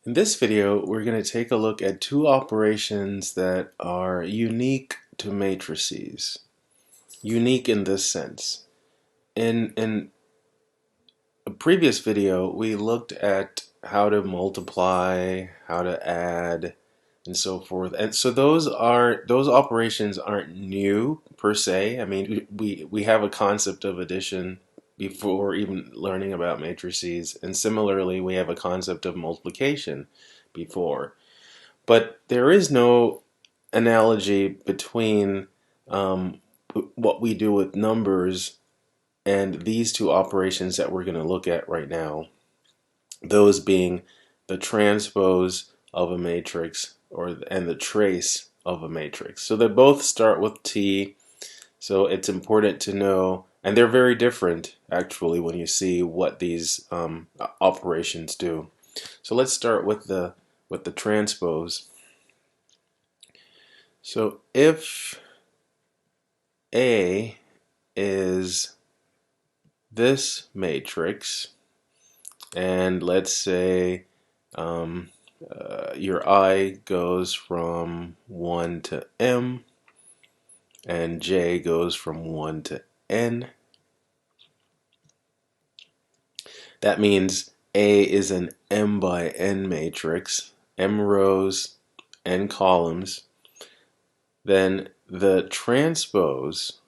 In this video, we're going to take a look at two operations that are unique to matrices. Unique in this sense. In a previous video, we looked at how to multiply, how to add, and so forth. And so those operations aren't new per se. I mean, we have a concept of addition before even learning about matrices, and similarly, we have a concept of multiplication before. But there is no analogy between what we do with numbers and these two operations that we're going to look at right now, those being the transpose of a matrix and the trace of a matrix. So they both start with T, so it's important to know, and they're very different actually when you see what these operations do. So let's start with the transpose. So if A is this matrix, and let's say your I goes from 1 to M, and J goes from 1 to N. That means A is an M by N matrix, M rows, N columns. Then the transpose,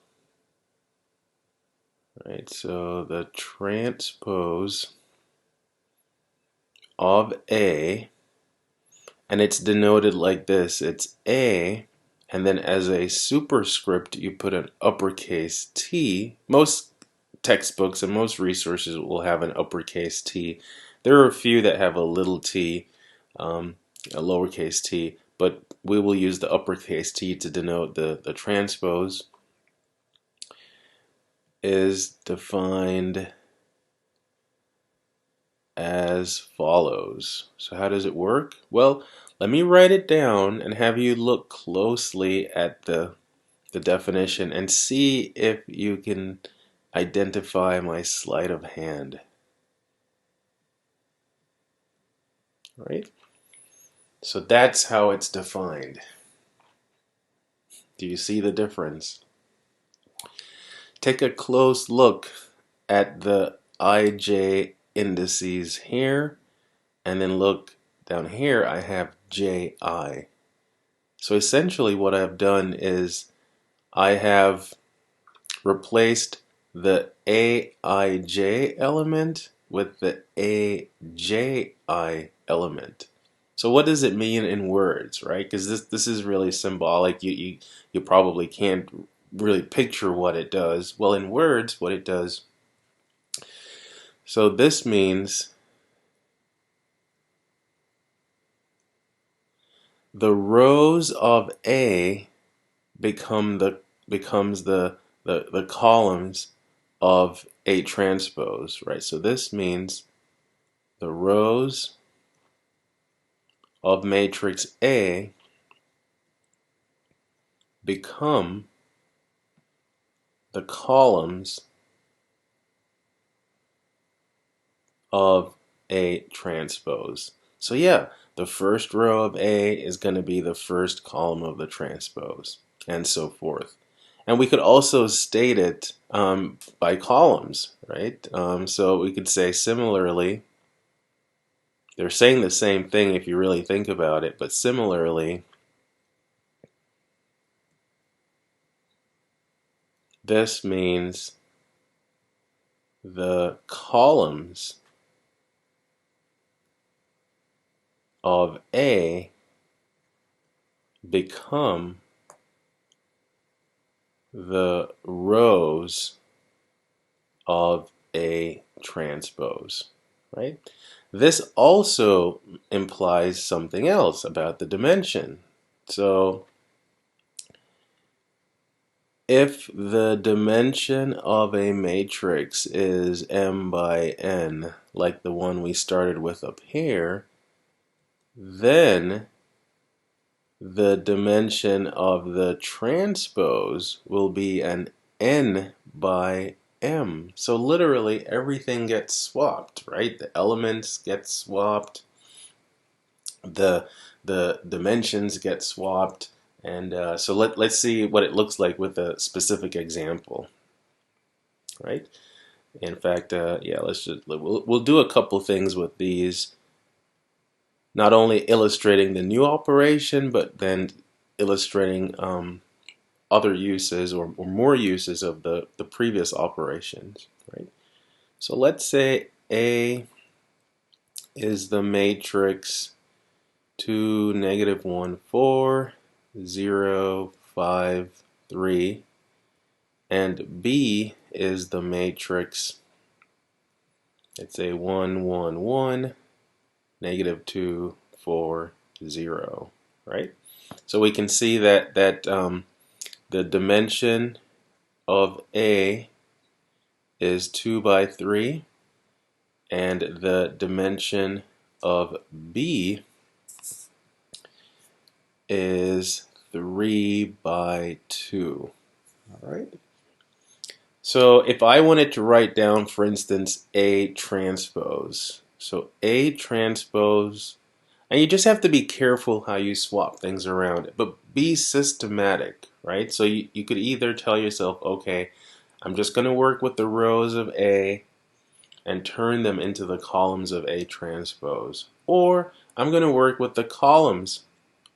right? So the transpose of A, and it's denoted like this. It's A, and then as a superscript, you put an uppercase T. Most textbooks and most resources will have an uppercase T. There are a few that have a little t, a lowercase t, but we will use the uppercase T to denote the transpose. Is defined as follows. So how does it work? Well, let me write it down and have you look closely at the definition and see if you can identify my sleight of hand. Right? So that's how it's defined. Do you see the difference? Take a close look at the IJ indices here, and then look down here. I have JI. So essentially what I've done is I have replaced the AIJ element with the AJI element. So what does it mean in words, right? Because this is really symbolic. You probably can't really picture what it does. Well, in words, what it does. So this means the rows of A becomes the columns of A transpose, right? So this means the rows of matrix A become the columns of A transpose. So yeah, the first row of A is going to be the first column of the transpose, and so forth. And we could also state it by columns, right? So we could say similarly, they're saying the same thing if you really think about it, but similarly, this means the columns of A become the rows of A transpose, right? This also implies something else about the dimension. So if the dimension of a matrix is m by n, like the one we started with up here, then the dimension of the transpose will be an n by m. So literally everything gets swapped, right? The elements get swapped. the dimensions get swapped. And so let's see what it looks like with a specific example, right? In fact, yeah, we'll do a couple things with these, not only illustrating the new operation, but then illustrating other uses or more uses of the previous operations, right? So let's say A is the matrix 2, -1, 4, 0, 5, 3, and B is the matrix, let's say 1, 1, 1, -2, 4, 0, right? So we can see that the dimension of A is 2 by 3, and the dimension of B is 3 by 2. All right. So if I wanted to write down, for instance, A transpose, so A transpose, and you just have to be careful how you swap things around, but be systematic, right? So you could either tell yourself, okay, I'm just going to work with the rows of A and turn them into the columns of A transpose, or I'm going to work with the columns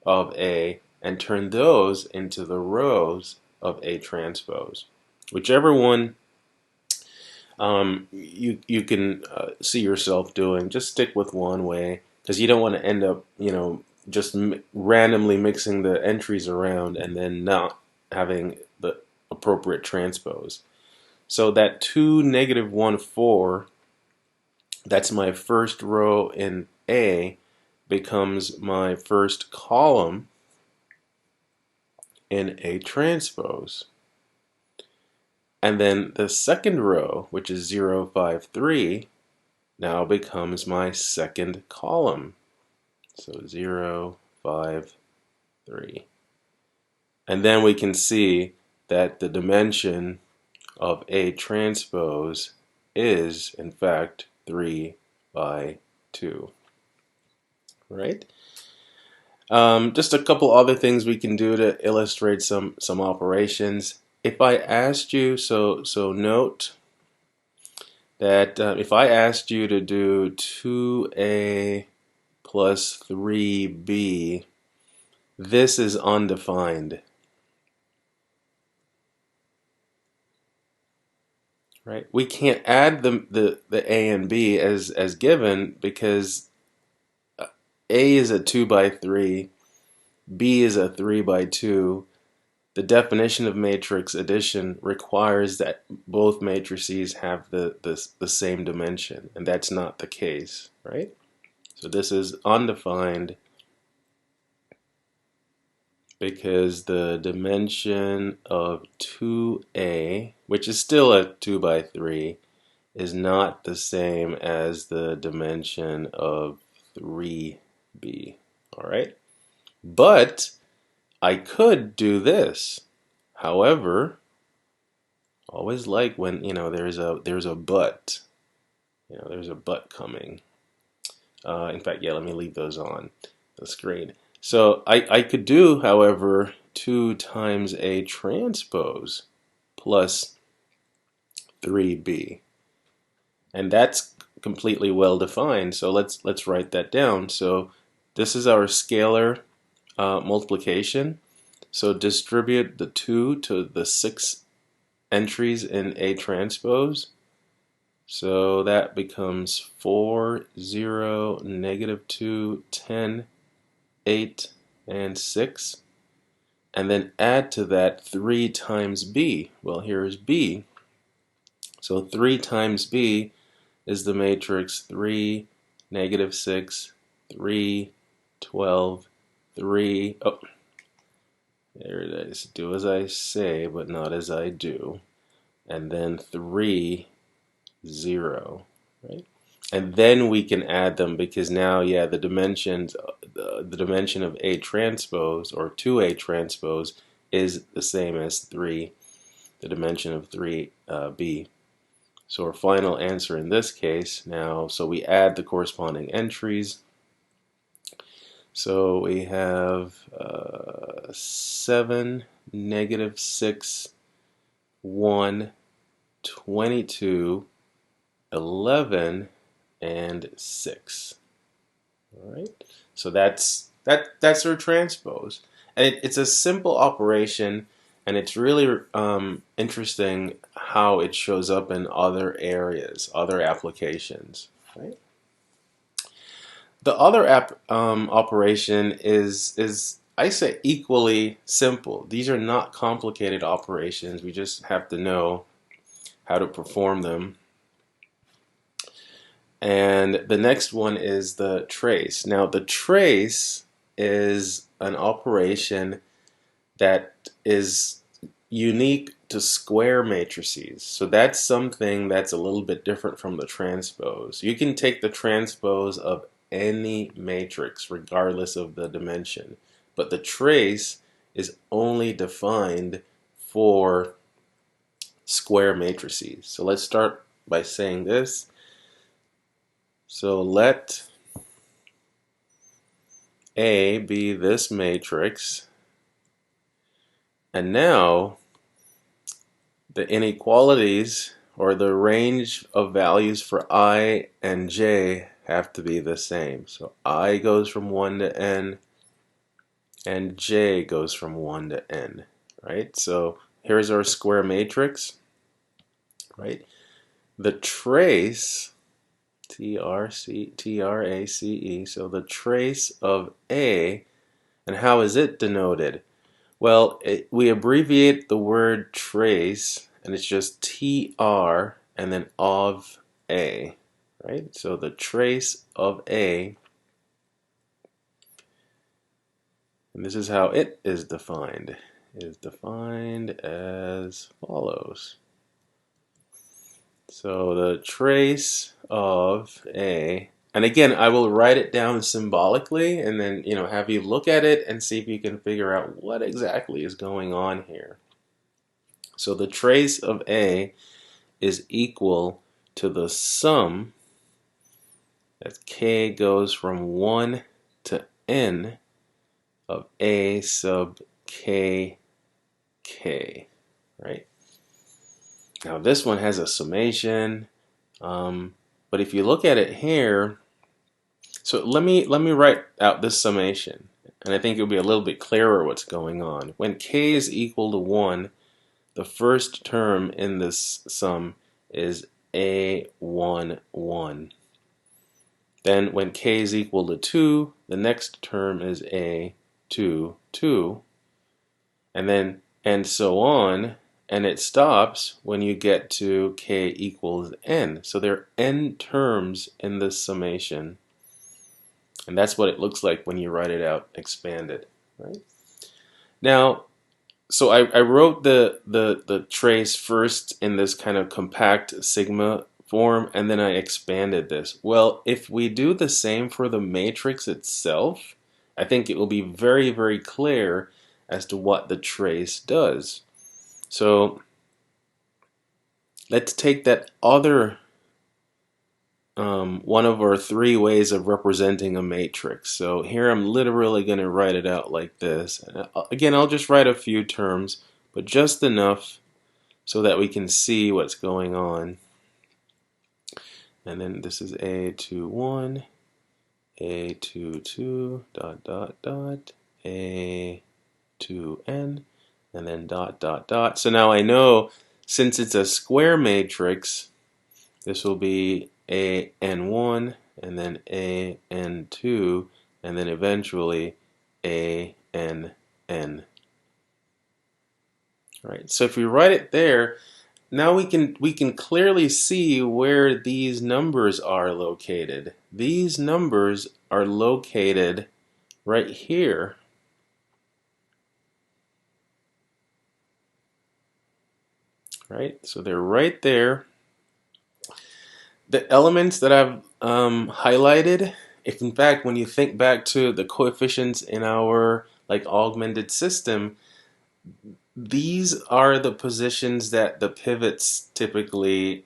of A and turn those into the rows of A transpose. Whichever one you can see yourself doing, just stick with one way, because you don't want to end up, just randomly mixing the entries around and then not having the appropriate transpose. So that 2, -1, 4, that's my first row in A, becomes my first column in A transpose. And then the second row, which is 0, 5, 3, now becomes my second column. So 0, 5, 3. And then we can see that the dimension of A transpose is, in fact, 3 by 2. Right? Just a couple other things we can do to illustrate some operations. If I asked you, so note that if I asked you to do 2A plus 3B, this is undefined, right? We can't add the A and B as given, because A is a 2 by 3, B is a 3 by 2. The definition of matrix addition requires that both matrices have the same dimension, and that's not the case, right? So this is undefined because the dimension of 2A, which is still a 2 by 3, is not the same as the dimension of 3B. All right? But I could do this. However, always like when, there's a but. There's a but coming. In fact, yeah, let me leave those on the screen. So I could do, however, 2 times A transpose plus 3B. And that's completely well defined. So let's write that down. So this is our scalar multiplication. So distribute the 2 to the 6 entries in A transpose. So that becomes 4, 0, -2, 10, 8, and 6. And then add to that 3 times B. Well, here is B. So 3 times B is the matrix 3, -6, 3, 12, 3. Oh, there it is. Do as I say, but not as I do. And then 3, 0. Right? And then we can add them, because now, yeah, the dimension of A transpose, or 2A transpose, is the same as 3, the dimension of 3B. So our final answer in this case now, so we add the corresponding entries. So we have 7, -6, 1, 22, 11, and 6. All right. So that's our transpose, and it's a simple operation, and it's really interesting how it shows up in other areas, other applications. Right. The other operation is I say equally simple. These are not complicated operations. We just have to know how to perform them. And the next one is the trace. Now, the trace is an operation that is unique to square matrices. So that's something that's a little bit different from the transpose. You can take the transpose of any matrix, regardless of the dimension, but the trace is only defined for square matrices. So let's start by saying this. So let A be this matrix, and now the inequalities or the range of values for I and j have to be the same. So I goes from 1 to n and j goes from 1 to n, right? So here's our square matrix, right? The trace, T-R-A-C-E, so the trace of A, and how is it denoted? Well, we abbreviate the word trace, and it's just TR and then of A, right? So the trace of A, and this is how it is defined. It is defined as follows. So the trace of A, and again, I will write it down symbolically and then, have you look at it and see if you can figure out what exactly is going on here. So the trace of A is equal to the sum, as k goes from 1 to n, of A sub k, right? Now this one has a summation, but if you look at it here, so let me write out this summation, and I think it'll be a little bit clearer what's going on. When k is equal to 1, the first term in this sum is A11. Then when k is equal to 2, the next term is A22, and so on, and it stops when you get to k equals n. So there are n terms in this summation, and that's what it looks like when you write it out expanded, right? Now, so I wrote the trace first in this kind of compact sigma form, and then I expanded this. Well, if we do the same for the matrix itself, I think it will be very, very clear as to what the trace does. So let's take that other one of our 3 ways of representing a matrix. So here I'm literally going to write it out like this. Again, I'll just write a few terms, but just enough so that we can see what's going on. And then this is A21, A22, dot, dot, dot, A2N, and then dot, dot, dot. So now I know, since it's a square matrix, this will be AN1, and then AN2, and then eventually ANN. Right. So if we write it there, now we can clearly see where these numbers are located. These numbers are located right here. Right? So they're right there. The elements that I've highlighted, if in fact when you think back to the coefficients in our augmented system, these are the positions that the pivots typically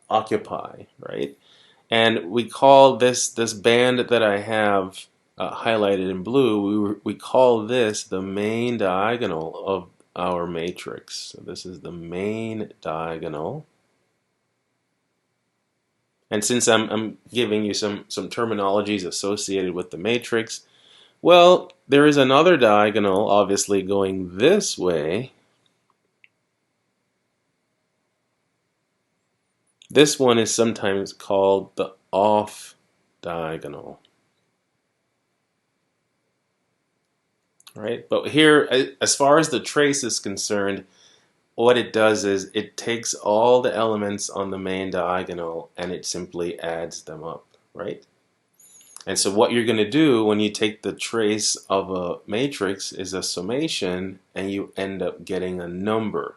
occupy, right? And we call this band that I have highlighted in blue, we call this the main diagonal of our matrix. So this is the main diagonal. And since I'm giving you some terminologies associated with the matrix, well, there is another diagonal obviously going this way. This one is sometimes called the off diagonal. Right? But here, as far as the trace is concerned, what it does is it takes all the elements on the main diagonal and it simply adds them up, right? And so what you're going to do when you take the trace of a matrix is a summation, and you end up getting a number,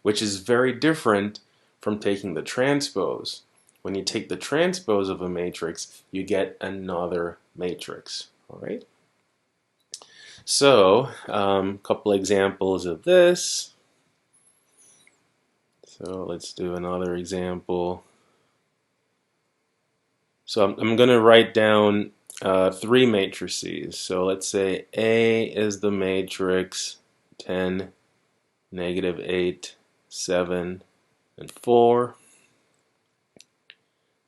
which is very different from taking the transpose. When you take the transpose of a matrix, you get another matrix, all right? So, a couple examples of this. So let's do another example. So I'm going to write down 3 matrices. So let's say A is the matrix 10, -8, 7, and 4.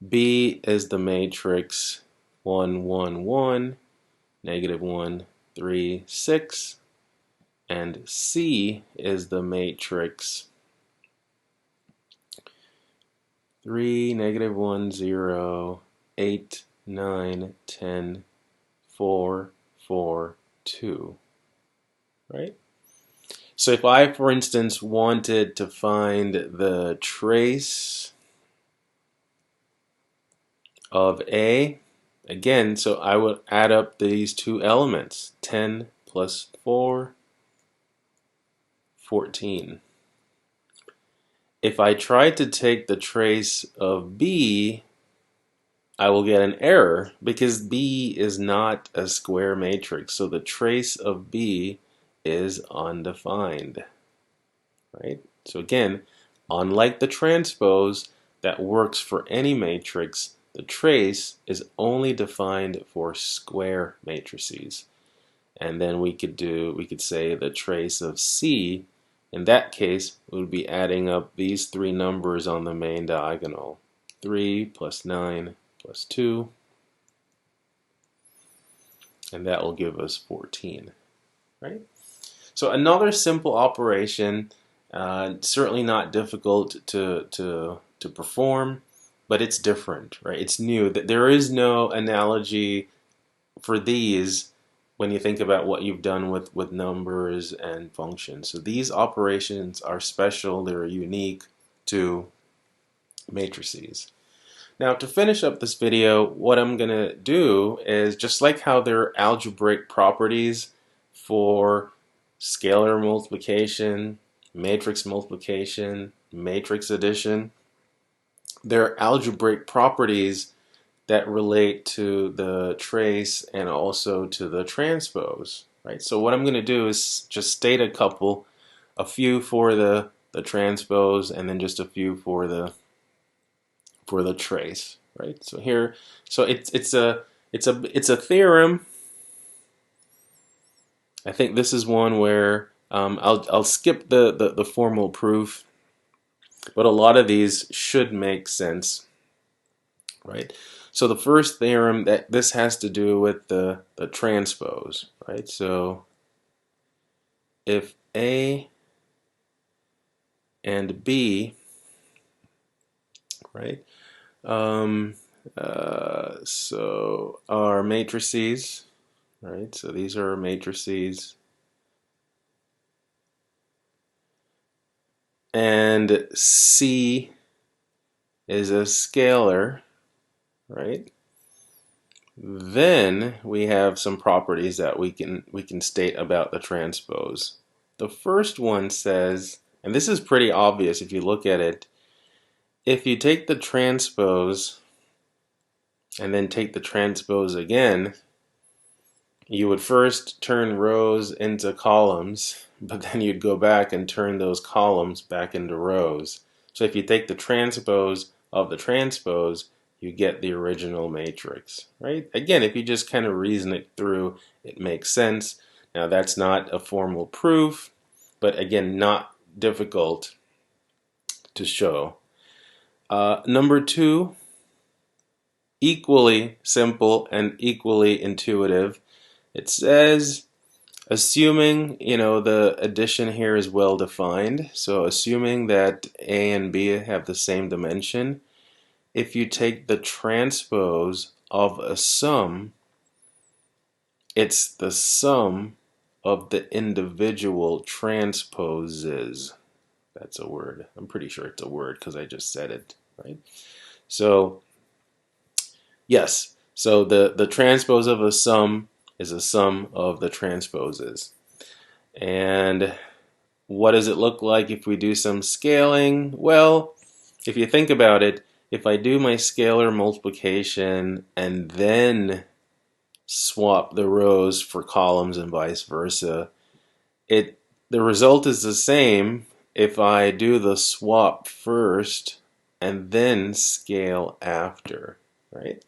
B is the matrix 1, 1, 1, -1, 3, 6. And C is the matrix 3, -1, 0, 8, 9, 10, 4, 4, 2. Right? So if I, for instance, wanted to find the trace of A, again, so I would add up these two elements, 10 plus 4, 14. If I tried to take the trace of B, I will get an error because B is not a square matrix. So the trace of B is undefined, right? So again, unlike the transpose that works for any matrix, the trace is only defined for square matrices. And then we could say the trace of C, in that case, we would be adding up these 3 numbers on the main diagonal. 3 plus 9 plus 2, and that will give us 14, right? So another simple operation, certainly not difficult to perform, but it's different, right? It's new. There is no analogy for these when you think about what you've done with numbers and functions. So these operations are special, they're unique to matrices. Now, to finish up this video, what I'm going to do is, just like how there are algebraic properties for scalar multiplication, matrix multiplication, matrix addition, there are algebraic properties that relate to the trace and also to the transpose, right? So what I'm going to do is just state a few for the transpose, and then just a few for the trace, right? So here, so it's a theorem. I think this is one where I'll skip the formal proof, but a lot of these should make sense, right? So the first theorem, that this has to do with the transpose, right? So if A and B, right? So our matrices, right? So these are our matrices, and C is a scalar, right? Then we have some properties that we can state about the transpose. The first one says, and this is pretty obvious if you look at it, if you take the transpose and then take the transpose again, you would first turn rows into columns, but then you'd go back and turn those columns back into rows. So if you take the transpose of the transpose, you get the original matrix, right? Again, if you just kind of reason it through, it makes sense. Now, that's not a formal proof, but again, not difficult to show. Number two, equally simple and equally intuitive. It says, assuming, the addition here is well defined, so assuming that A and B have the same dimension, if you take the transpose of a sum, it's the sum of the individual transposes. That's a word. I'm pretty sure it's a word because I just said it, right? So, yes. So the transpose of a sum is a sum of the transposes. And what does it look like if we do some scaling? Well, if you think about it, if I do my scalar multiplication and then swap the rows for columns and vice versa, the result is the same if I do the swap first and then scale after, right?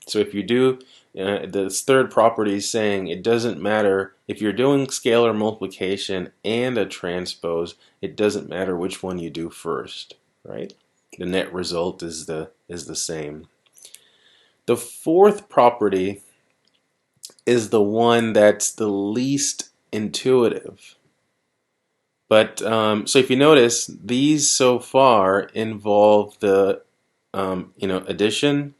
So if you do, this third property is saying it doesn't matter if you're doing scalar multiplication and a transpose, it doesn't matter which one you do first, right? The net result is the same. The fourth property is the one that's the least intuitive. But so if you notice, these so far involve the addition,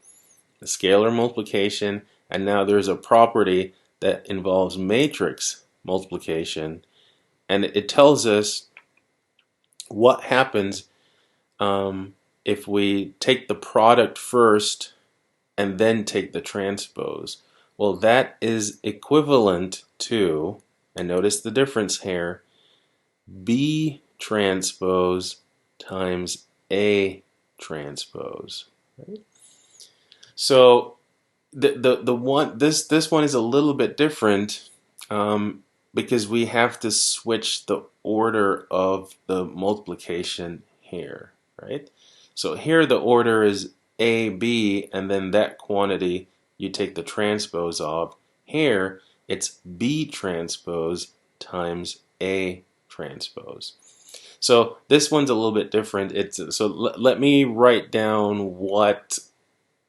the scalar multiplication, and now there's a property that involves matrix multiplication, and it tells us what happens if we take the product first and then take the transpose. Well, that is equivalent to, and notice the difference here, B transpose times A transpose. Right? So the one this one is a little bit different because we have to switch the order of the multiplication here, right? So here the order is AB, and then that quantity you take the transpose of. Here it's B transpose times A transpose. So this one's a little bit different. Let me write down what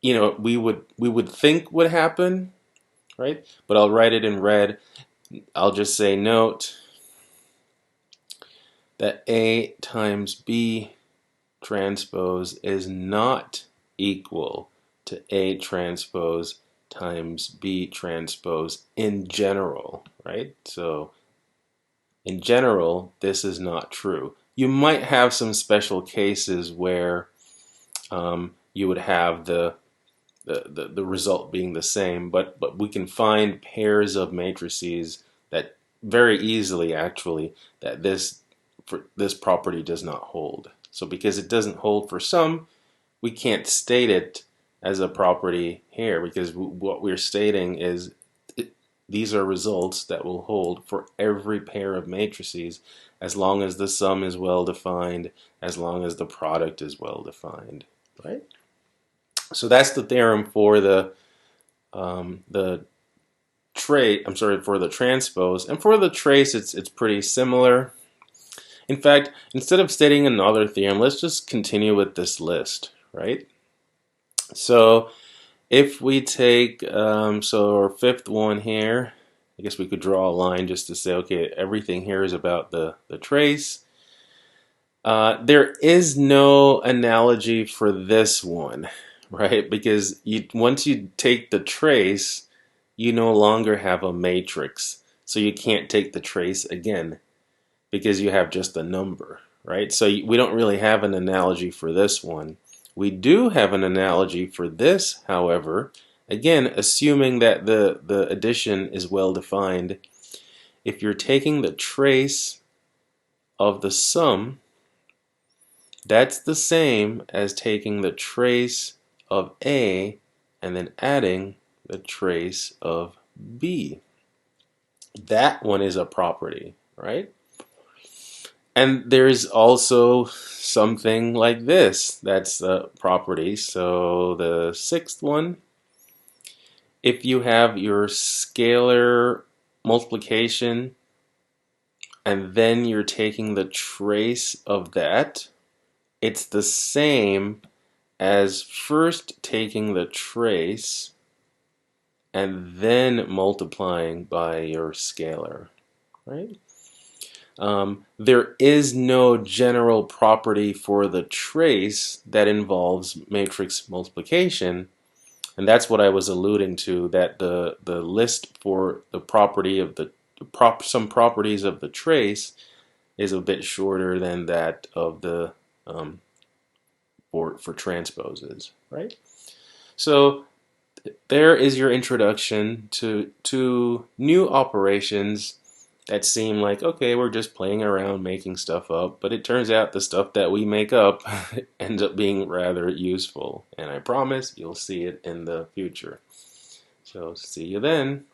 we would think would happen, right? But I'll write it in red. I'll just say note that A times B transpose is not equal to A transpose times B transpose in general, right? So in general, this is not true. You might have some special cases where you would have the result being the same, but we can find pairs of matrices that very easily actually that this property does not hold. So because it doesn't hold for some, we can't state it as a property here, because what we're stating is these are results that will hold for every pair of matrices as long as the sum is well defined, as long as the product is well defined, right? So that's the theorem for the for the transpose, and for the trace, it's pretty similar. In fact, instead of stating another theorem, let's just continue with this list, right? So if we take so our fifth one here, I guess we could draw a line just to say, okay, everything here is about the trace. There is no analogy for this one, right? Because once you take the trace, you no longer have a matrix. So you can't take the trace again because you have just a number, right? So we don't really have an analogy for this one. We do have an analogy for this, however, again, assuming that the addition is well defined. If you're taking the trace of the sum, that's the same as taking the trace of A and then adding the trace of B. That one is a property, right? And there's also something like this. That's the property. So the sixth one, if you have your scalar multiplication and then you're taking the trace of that, it's the same as first taking the trace and then multiplying by your scalar, right? There is no general property for the trace that involves matrix multiplication, and that's what I was alluding to, that the list for the property of the some properties of the trace is a bit shorter than that of the for transposes, right? So there is your introduction to new operations that seem like, okay, we're just playing around making stuff up, but it turns out the stuff that we make up ends up being rather useful, and I promise you'll see it in the future. So see you then.